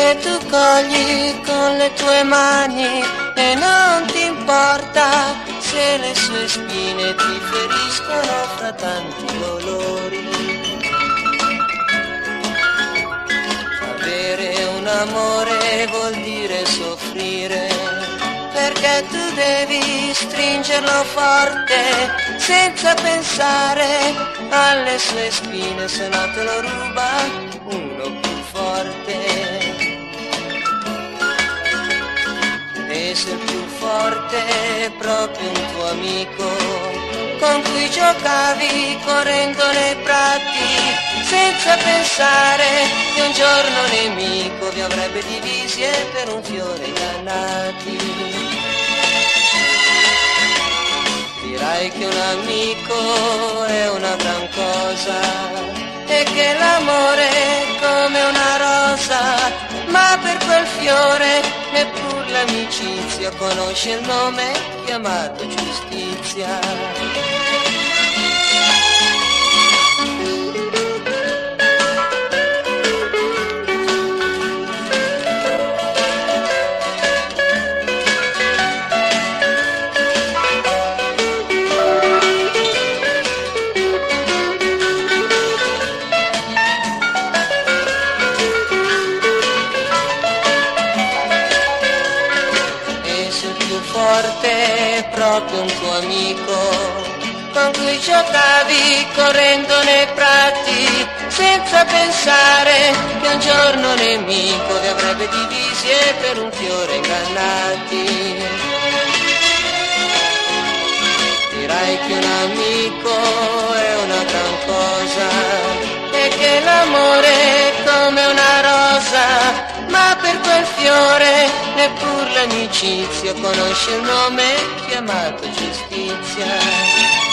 che tu cogli con le tue mani e non ti importa se le sue spine ti feriscono fra tanti dolori. Avere un amore vuol dire soffrire, perché tu devi stringerlo forte senza pensare alle sue spine, se no te lo ruba uno più forte. E se il più forte è proprio un tuo amico con cui giocavi correndo nei prati senza pensare che un giorno nemico vi avrebbe divisi e per un fiore ingannati. Dirai che un amico è una gran cosa e che l'amore è come una rosa, ma per quel fiore neppur l'amicizia conosce il nome chiamato giustizia. Forte è proprio un tuo amico con cui giocavi correndo nei prati senza pensare che un giorno nemico vi avrebbe divisi e per un fiore ingannati. Dirai che un amico è una gran cosa e che l'amore è come una rosa, ma per quel fiore neppur l'amicizia conosce il nome chiamato giustizia.